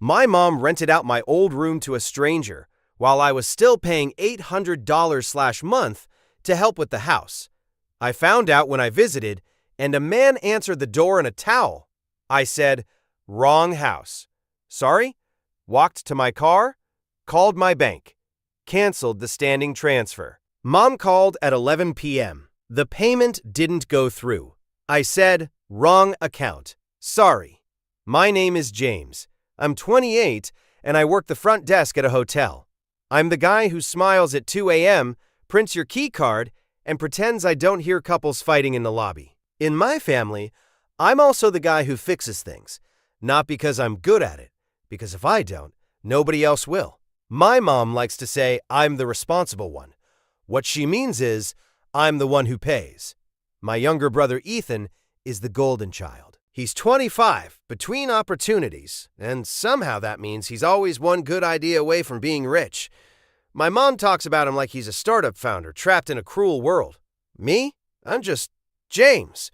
My mom rented out my old room to a stranger while I was still paying $800/month to help with the house. I found out when I visited, and a man answered the door in a towel. I said, "Wrong house." Sorry, walked to my car, called my bank, canceled the standing transfer. Mom called at 11 p.m. The payment didn't go through. I said, "Wrong account. Sorry. My name is James. I'm 28 and I work the front desk at a hotel. I'm the guy who smiles at 2 a.m., prints your key card, and pretends I don't hear couples fighting in the lobby. In my family, I'm also the guy who fixes things, not because I'm good at it, because if I don't, nobody else will. My mom likes to say I'm the responsible one. What she means is I'm the one who pays. My younger brother Ethan is the golden child. He's 25, between opportunities, and somehow that means he's always one good idea away from being rich. My mom talks about him like he's a startup founder trapped in a cruel world. Me? I'm just James,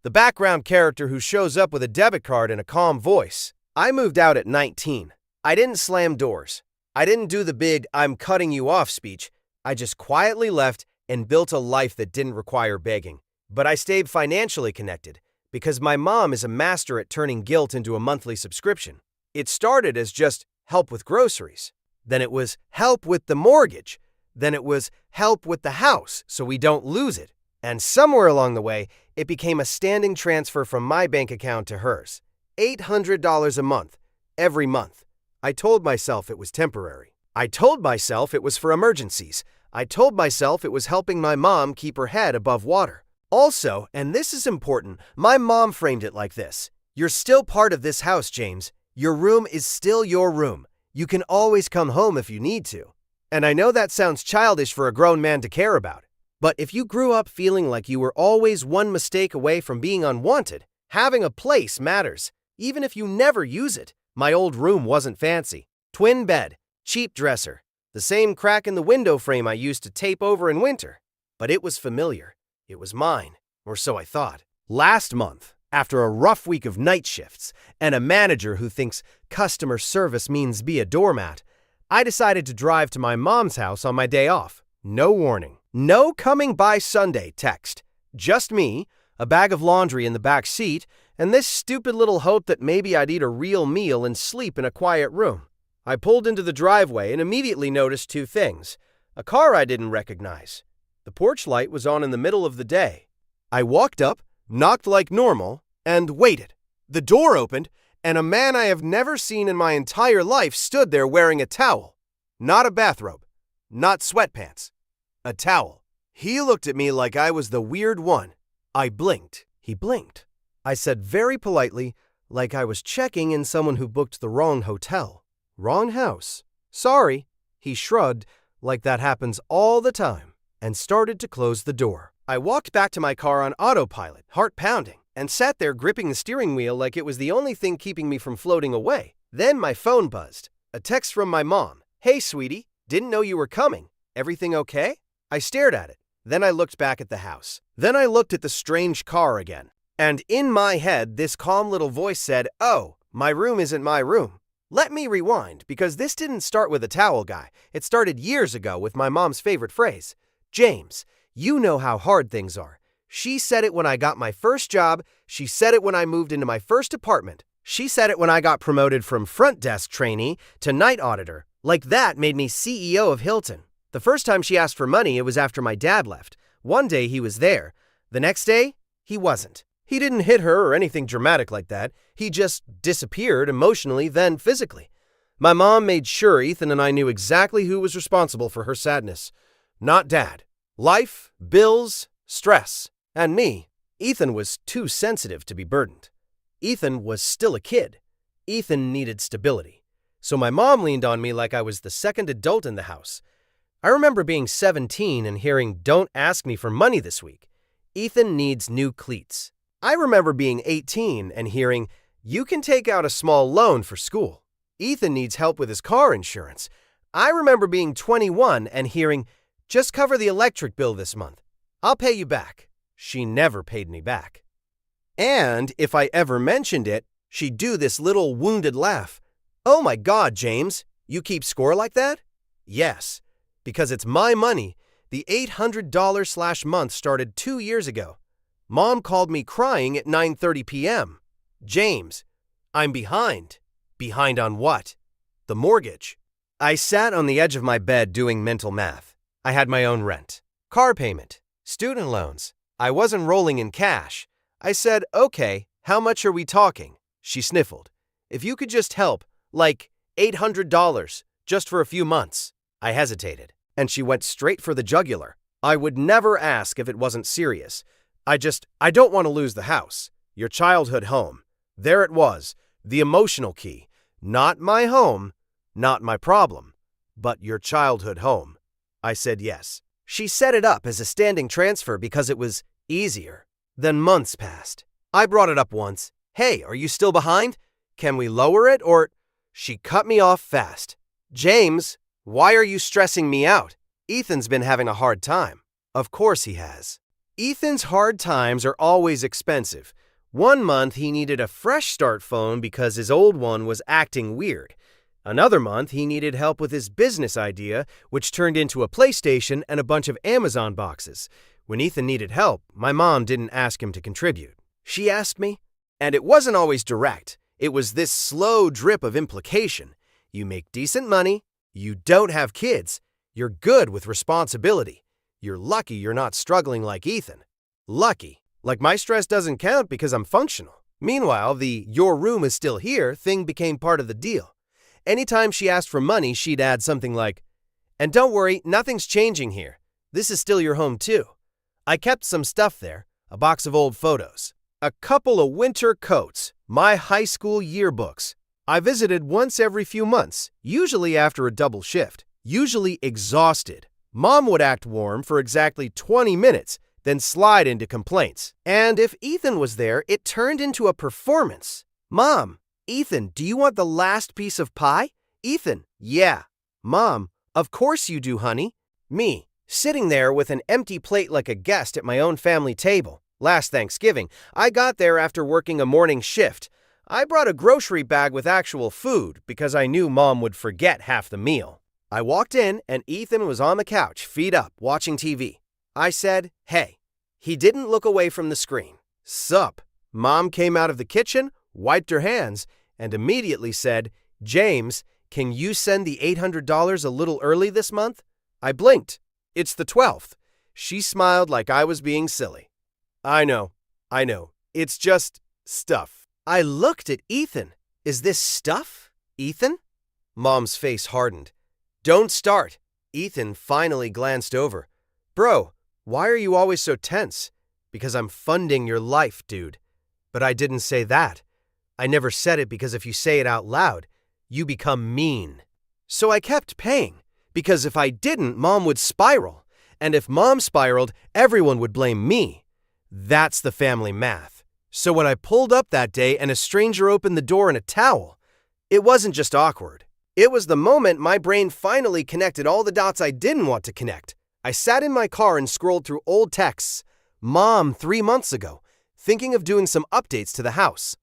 the background character who shows up with a debit card and a calm voice. I moved out at 19. I didn't slam doors. I didn't do the big "I'm cutting you off" speech. I just quietly left and built a life that didn't require begging. But I stayed financially connected because my mom is a master at turning guilt into a monthly subscription. It started as just help with groceries. Then it was help with the mortgage. Then it was help with the house so we don't lose it. And somewhere along the way, it became a standing transfer from my bank account to hers. $800 a month, every month. I told myself it was temporary. I told myself it was for emergencies. I told myself it was helping my mom keep her head above water. Also, and this is important, my mom framed it like this. You're still part of this house, James. Your room is still your room. You can always come home if you need to. And I know that sounds childish for a grown man to care about. But if you grew up feeling like you were always one mistake away from being unwanted, having a place matters, even if you never use it. My old room wasn't fancy. Twin bed, cheap dresser, the same crack in the window frame I used to tape over in winter. But it was familiar. It was mine, or so I thought. Last month, after a rough week of night shifts and a manager who thinks customer service means be a doormat, I decided to drive to my mom's house on my day off. No warning. No coming by Sunday text. Just me, a bag of laundry in the back seat, and this stupid little hope that maybe I'd eat a real meal and sleep in a quiet room. I pulled into the driveway and immediately noticed two things. A car I didn't recognize. The porch light was on in the middle of the day. I walked up, knocked like normal, and waited. The door opened, and a man I have never seen in my entire life stood there wearing a towel. Not a bathrobe. Not sweatpants. A towel. He looked at me like I was the weird one. I blinked. He blinked. I said very politely, like I was checking in someone who booked the wrong hotel. Wrong house. Sorry. He shrugged, like that happens all the time, and started to close the door. I walked back to my car on autopilot, heart pounding, and sat there gripping the steering wheel like it was the only thing keeping me from floating away. Then my phone buzzed. A text from my mom. "Hey, sweetie, didn't know you were coming. Everything okay?" I stared at it. Then I looked back at the house. Then I looked at the strange car again. And in my head, this calm little voice said, "Oh, my room isn't my room." Let me rewind, because this didn't start with a towel guy. It started years ago with my mom's favorite phrase. "James, you know how hard things are." She said it when I got my first job. She said it when I moved into my first apartment. She said it when I got promoted from front desk trainee to night auditor. Like that made me CEO of Hilton. The first time she asked for money, it was after my dad left. One day he was there. The next day, he wasn't. He didn't hit her or anything dramatic like that. He just disappeared emotionally, then physically. My mom made sure Ethan and I knew exactly who was responsible for her sadness. Not Dad. Life, bills, stress, and me. Ethan was too sensitive to be burdened. Ethan was still a kid. Ethan needed stability. So my mom leaned on me like I was the second adult in the house. I remember being 17 and hearing, "Don't ask me for money this week. Ethan needs new cleats." I remember being 18 and hearing, "You can take out a small loan for school. Ethan needs help with his car insurance." I remember being 21 and hearing, "Just cover the electric bill this month. I'll pay you back." She never paid me back. And if I ever mentioned it, she'd do this little wounded laugh. Oh my God, James, you keep score like that? Yes, because it's my money. The $800/month started 2 years ago. Mom called me crying at 9:30 p.m. James, I'm behind. Behind on what? The mortgage. I sat on the edge of my bed doing mental math. I had my own rent, car payment, student loans. I wasn't rolling in cash. I said, okay, how much are we talking? She sniffled. If you could just help, like $800, just for a few months. I hesitated, and she went straight for the jugular. I would never ask if it wasn't serious. I don't want to lose the house. Your childhood home. There it was, the emotional key. Not my home, not my problem, but your childhood home. I said yes. She set it up as a standing transfer because it was easier. Then months passed. I brought it up once. Hey, are you still behind? Can we lower it or... She cut me off fast. James, why are you stressing me out? Ethan's been having a hard time. Of course he has. Ethan's hard times are always expensive. 1 month he needed a fresh start phone because his old one was acting weird. Another month he needed help with his business idea, which turned into a PlayStation and a bunch of Amazon boxes. When Ethan needed help, my mom didn't ask him to contribute. She asked me, and it wasn't always direct. It was this slow drip of implication. You make decent money, you don't have kids, you're good with responsibility. You're lucky you're not struggling like Ethan. Lucky. Like my stress doesn't count because I'm functional. Meanwhile, the "your room is still here" thing became part of the deal. Anytime she asked for money, she'd add something like, "And don't worry, nothing's changing here. This is still your home too." I kept some stuff there, a box of old photos, a couple of winter coats, my high school yearbooks. I visited once every few months, usually after a double shift, usually exhausted. Mom would act warm for exactly 20 minutes, then slide into complaints. And if Ethan was there, it turned into a performance. Mom, Ethan, do you want the last piece of pie? Ethan, yeah. Mom, of course you do, honey. Me, sitting there with an empty plate like a guest at my own family table. Last Thanksgiving, I got there after working a morning shift. I brought a grocery bag with actual food because I knew Mom would forget half the meal. I walked in and Ethan was on the couch, feet up, watching TV. I said, hey. He didn't look away from the screen. Sup? Mom came out of the kitchen, wiped her hands, and immediately said, James, can you send the $800 a little early this month? I blinked. It's the 12th. She smiled like I was being silly. I know. It's just stuff. I looked at Ethan. Is this stuff, Ethan? Mom's face hardened. Don't start. Ethan finally glanced over. Bro, why are you always so tense? Because I'm funding your life, dude. But I didn't say that. I never said it because if you say it out loud, you become mean. So I kept paying, because if I didn't, Mom would spiral. And if Mom spiraled, everyone would blame me. That's the family math. So when I pulled up that day and a stranger opened the door in a towel, it wasn't just awkward. It was the moment my brain finally connected all the dots I didn't want to connect. I sat in my car and scrolled through old texts. Mom, 3 months ago, thinking of doing some updates to the house.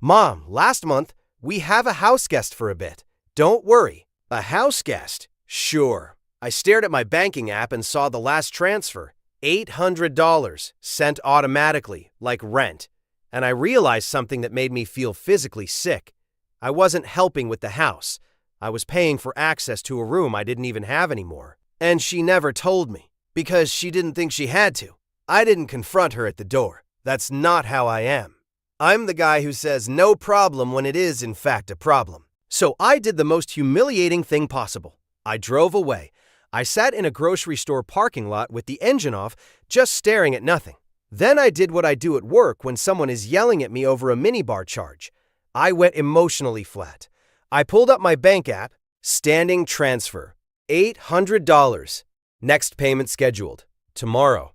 Mom, last month, we have a house guest for a bit. Don't worry. A house guest? Sure. I stared at my banking app and saw the last transfer. $800 sent automatically, like rent. And I realized something that made me feel physically sick. I wasn't helping with the house. I was paying for access to a room I didn't even have anymore. And she never told me, because she didn't think she had to. I didn't confront her at the door. That's not how I am. I'm the guy who says no problem when it is, in fact, a problem. So I did the most humiliating thing possible. I drove away. I sat in a grocery store parking lot with the engine off, just staring at nothing. Then I did what I do at work when someone is yelling at me over a minibar charge. I went emotionally flat. I pulled up my bank app, standing transfer, $800. Next payment scheduled, tomorrow.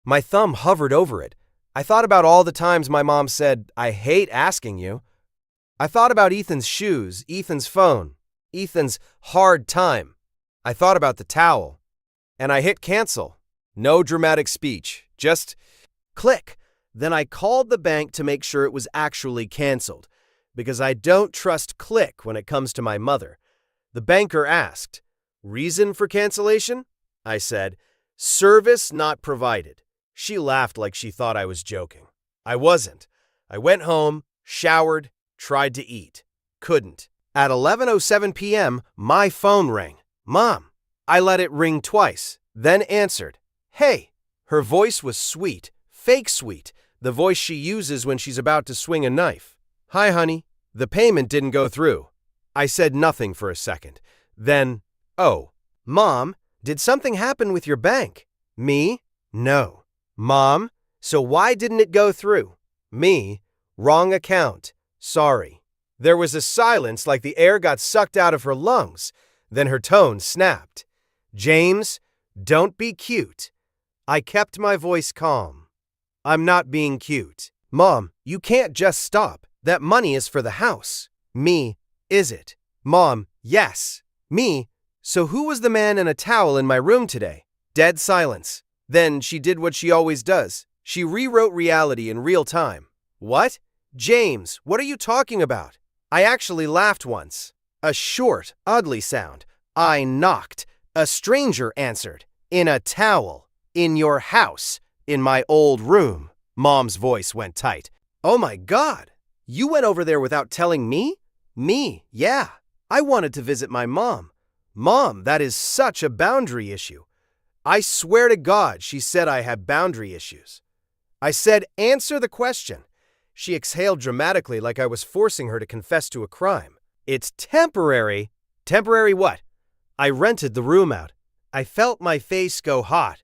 My thumb hovered over it. I thought about all the times my mom said, I hate asking you. I thought about Ethan's shoes, Ethan's phone, Ethan's hard time. I thought about the towel. And I hit cancel. No dramatic speech, just click. Then I called the bank to make sure it was actually canceled. because I don't trust Click when it comes to my mother. The banker asked, "Reason for cancellation?" I said, "Service not provided." She laughed like she thought I was joking. I wasn't. I went home, showered, tried to eat. Couldn't. At 11:07 p.m., my phone rang. Mom. I let it ring twice, then answered. "Hey." Her voice was sweet, fake sweet, the voice she uses when she's about to swing a knife. "Hi, honey. The payment didn't go through." I said nothing for a second. Then, "Oh, Mom, did something happen with your bank?" Me? No. "Mom, so why didn't it go through?" Me? Wrong account. Sorry. There was a silence like the air got sucked out of her lungs. Then her tone snapped. "James, don't be cute." I kept my voice calm. "I'm not being cute." "Mom, you can't just stop. That money is for the house." Me, "Is it?" "Mom, yes." Me, "So who was the man in a towel in my room today?" Dead silence. Then she did what she always does. She rewrote reality in real time. "What? James, what are you talking about?" I actually laughed once. A short, ugly sound. I knocked. A stranger answered. "In a towel. In your house. In my old room." Mom's voice went tight. "Oh my God! You went over there without telling me?" Me, "Yeah. I wanted to visit my mom." Mom, that is such a boundary issue. I swear to God, she said I had boundary issues. I said, "Answer the question." She exhaled dramatically like I was forcing her to confess to a crime. "It's temporary." Temporary what? I rented the room out. I felt my face go hot.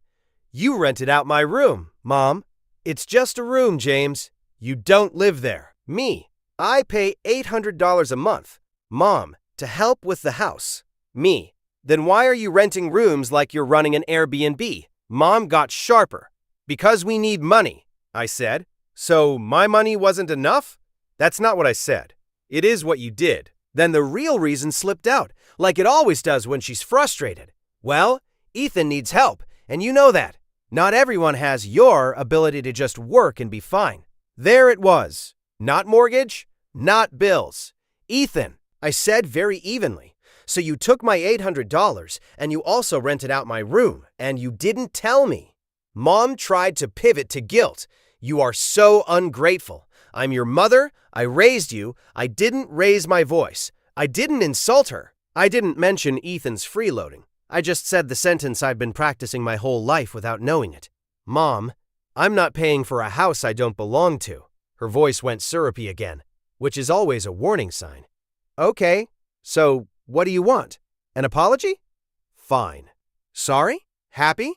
"You rented out my room, Mom." "It's just a room, James. You don't live there." Me, "I pay $800 a month." Mom, "To help with the house." Me, "Then why are you renting rooms like you're running an Airbnb?" Mom got sharper. "Because we need money," I said. "So my money wasn't enough?" That's not what I said. "It is what you did." Then the real reason slipped out, like it always does when she's frustrated. "Well, Ethan needs help, and you know that. Not everyone has your ability to just work and be fine." There it was. Not mortgage, not bills. "Ethan," I said very evenly, "so you took my $800 and you also rented out my room, and you didn't tell me." Mom tried to pivot to guilt. "You are so ungrateful. I'm your mother. I raised you. I didn't raise my voice. I didn't insult her. I didn't mention Ethan's freeloading. I just said the sentence I've been practicing my whole life without knowing it. Mom, I'm not paying for a house I don't belong to." Her voice went syrupy again, which is always a warning sign. "Okay, so what do you want? An apology?" "Fine." "Sorry? Happy?"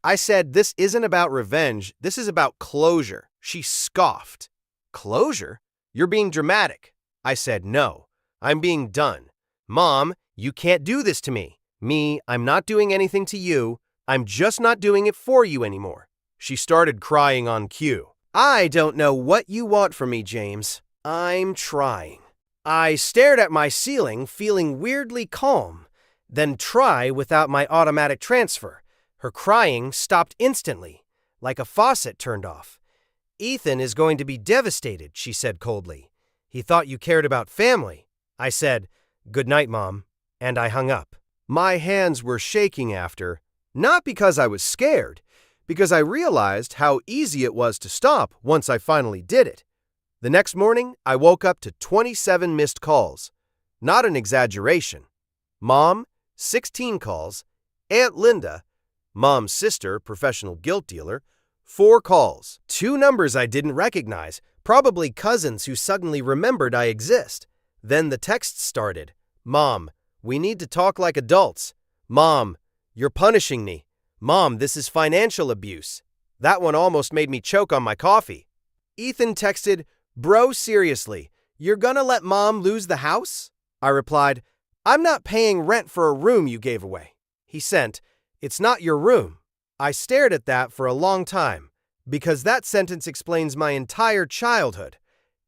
I said, "This isn't about revenge. This is about closure." She scoffed. "Closure? You're being dramatic." I said, "No, I'm being done." "Mom, you can't do this to me." Me, "I'm not doing anything to you. I'm just not doing it for you anymore." She started crying on cue. "I don't know what you want from me, James. I'm trying." I stared at my ceiling, feeling weirdly calm. Then try without my automatic transfer. Her crying stopped instantly, like a faucet turned off. "Ethan is going to be devastated," she said coldly. "He thought you cared about family." I said, "Good night, Mom," and I hung up. My hands were shaking after, not because I was scared, because I realized how easy it was to stop once I finally did it. The next morning, I woke up to 27 missed calls. Not an exaggeration. Mom, 16 calls. Aunt Linda, Mom's sister, professional guilt dealer, 4 calls. 2 numbers I didn't recognize, probably cousins who suddenly remembered I exist. Then the texts started. "Mom, we need to talk like adults." "Mom, you're punishing me." "Mom, this is financial abuse." That one almost made me choke on my coffee. Ethan texted, "Bro, seriously, you're gonna let Mom lose the house?" I replied, "I'm not paying rent for a room you gave away." He sent, "It's not your room." I stared at that for a long time, because that sentence explains my entire childhood.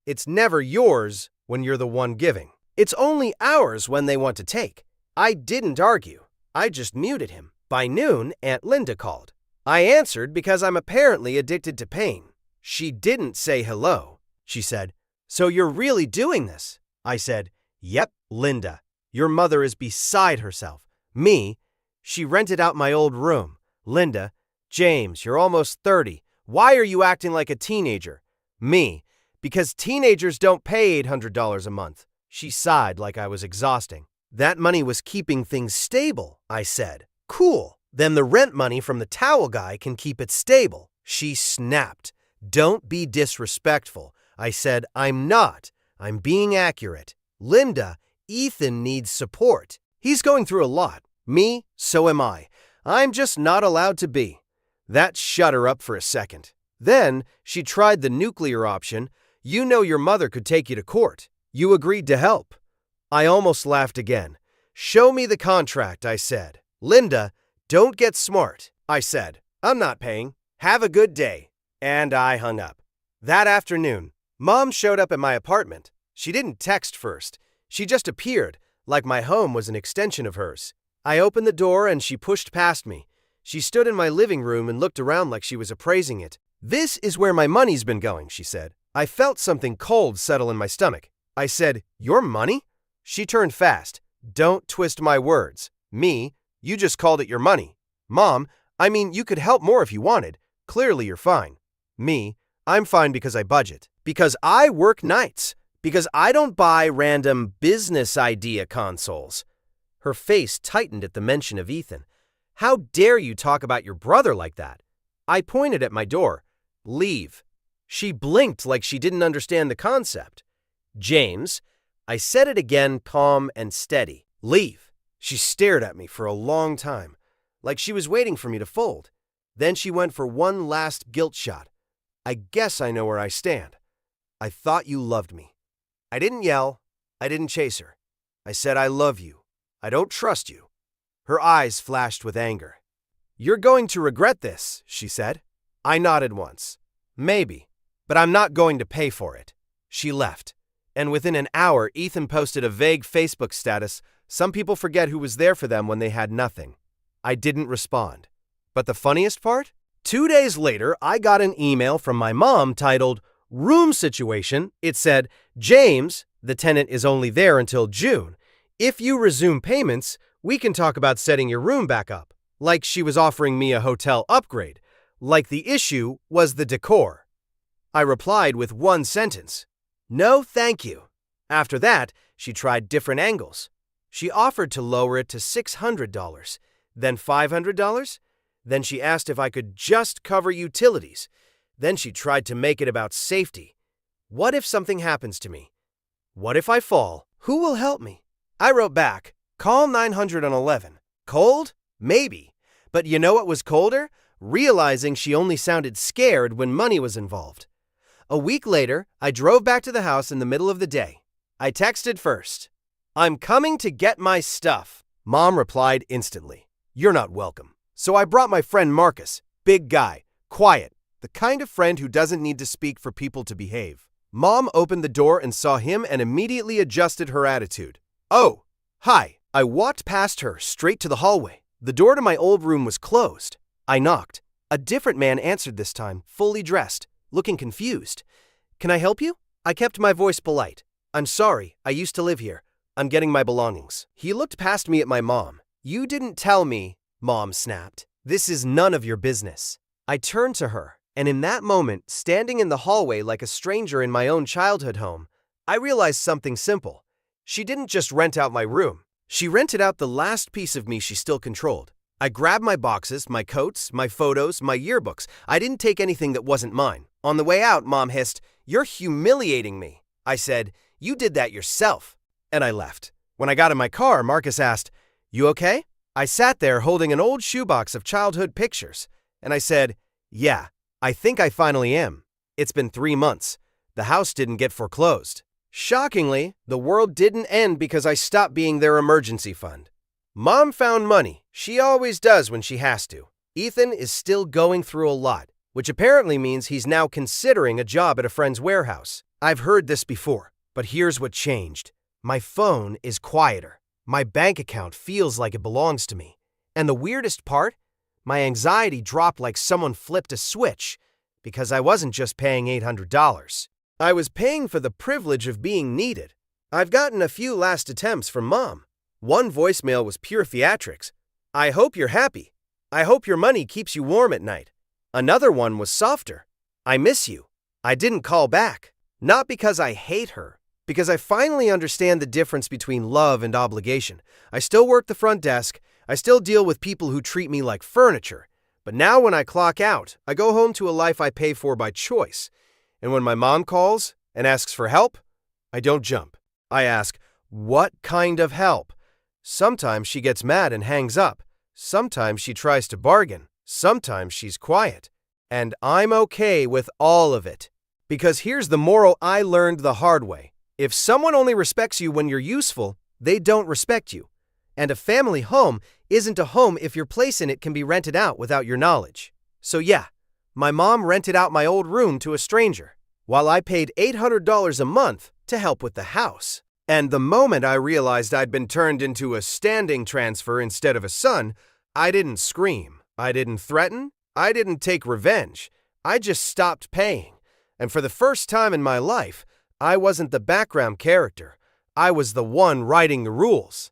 It's never yours when you're the one giving. It's only ours when they want to take. I didn't argue. I just muted him. By noon, Aunt Linda called. I answered because I'm apparently addicted to pain. She didn't say hello. She said, So you're really doing this? I said, Yep, Linda. Your mother is beside herself. Me? She rented out my old room. Linda, James, you're almost 30. Why are you acting like a teenager? Me, because teenagers don't pay $800 a month. She sighed like I was exhausting. That money was keeping things stable, I said. Cool. Then the rent money from the towel guy can keep it stable. She snapped. Don't be disrespectful. I said, I'm not. I'm being accurate. Linda, Ethan needs support. He's going through a lot. Me, so am I. I'm just not allowed to be. That shut her up for a second. Then she tried the nuclear option. You know your mother could take you to court. You agreed to help. I almost laughed again. Show me the contract, I said. Linda, don't get smart. I said, I'm not paying. Have a good day. And I hung up. That afternoon, Mom showed up at my apartment. She didn't text first. She just appeared, like my home was an extension of hers. I opened the door and she pushed past me. She stood in my living room and looked around like she was appraising it. This is where my money's been going, she said. I felt something cold settle in my stomach. I said, Your money? She turned fast. Don't twist my words. Me, you just called it your money. Mom, I mean, you could help more if you wanted. Clearly you're fine. Me, I'm fine because I budget. Because I work nights. Because I don't buy random business idea consoles. Her face tightened at the mention of Ethan. How dare you talk about your brother like that? I pointed at my door. Leave. She blinked like she didn't understand the concept. James, I said it again, calm and steady. Leave. She stared at me for a long time, like she was waiting for me to fold. Then she went for one last guilt shot. I guess I know where I stand. I thought you loved me. I didn't yell. I didn't chase her. I said I love you. I don't trust you. Her eyes flashed with anger. You're going to regret this, she said. I nodded once. Maybe, but I'm not going to pay for it. She left. And within an hour, Ethan posted a vague Facebook status. Some people forget who was there for them when they had nothing. I didn't respond. But the funniest part? 2 days later, I got an email from my mom titled, Room Situation. It said, James, the tenant is only there until June. If you resume payments, we can talk about setting your room back up. Like she was offering me a hotel upgrade. Like the issue was the decor. I replied with one sentence. No, thank you. After that, she tried different angles. She offered to lower it to $600, then $500. Then she asked if I could just cover utilities. Then she tried to make it about safety. What if something happens to me? What if I fall? Who will help me? I wrote back, call 911. Cold? Maybe. But you know what was colder? Realizing she only sounded scared when money was involved. A week later, I drove back to the house in the middle of the day. I texted first. I'm coming to get my stuff. Mom replied instantly. You're not welcome. So I brought my friend Marcus. Big guy. Quiet. The kind of friend who doesn't need to speak for people to behave. Mom opened the door and saw him and immediately adjusted her attitude. Oh, hi. I walked past her straight to the hallway. The door to my old room was closed. I knocked. A different man answered this time, fully dressed, looking confused. Can I help you? I kept my voice polite. I'm sorry, I used to live here. I'm getting my belongings. He looked past me at my mom. You didn't tell me, Mom snapped. This is none of your business. I turned to her, and in that moment, standing in the hallway like a stranger in my own childhood home, I realized something simple. She didn't just rent out my room. She rented out the last piece of me she still controlled. I grabbed my boxes, my coats, my photos, my yearbooks. I didn't take anything that wasn't mine. On the way out, Mom hissed, You're humiliating me. I said, You did that yourself. And I left. When I got in my car, Marcus asked, You okay? I sat there holding an old shoebox of childhood pictures. And I said, Yeah, I think I finally am. It's been 3 months. The house didn't get foreclosed. Shockingly, the world didn't end because I stopped being their emergency fund. Mom found money. She always does when she has to. Ethan is still going through a lot, which apparently means he's now considering a job at a friend's warehouse. I've heard this before, but here's what changed. My phone is quieter. My bank account feels like it belongs to me. And the weirdest part? My anxiety dropped like someone flipped a switch because I wasn't just paying $800. I was paying for the privilege of being needed. I've gotten a few last attempts from Mom. One voicemail was pure theatrics. I hope you're happy. I hope your money keeps you warm at night. Another one was softer. I miss you. I didn't call back. Not because I hate her, because I finally understand the difference between love and obligation. I still work the front desk. I still deal with people who treat me like furniture. But now when I clock out, I go home to a life I pay for by choice. And when my mom calls and asks for help, I don't jump. I ask, what kind of help? Sometimes she gets mad and hangs up. Sometimes she tries to bargain. Sometimes she's quiet. And I'm okay with all of it. Because here's the moral I learned the hard way. If someone only respects you when you're useful, they don't respect you. And a family home isn't a home if your place in it can be rented out without your knowledge. So yeah, my mom rented out my old room to a stranger, while I paid $800 a month to help with the house. And the moment I realized I'd been turned into a standing transfer instead of a son, I didn't scream. I didn't threaten. I didn't take revenge. I just stopped paying. And for the first time in my life, I wasn't the background character. I was the one writing the rules.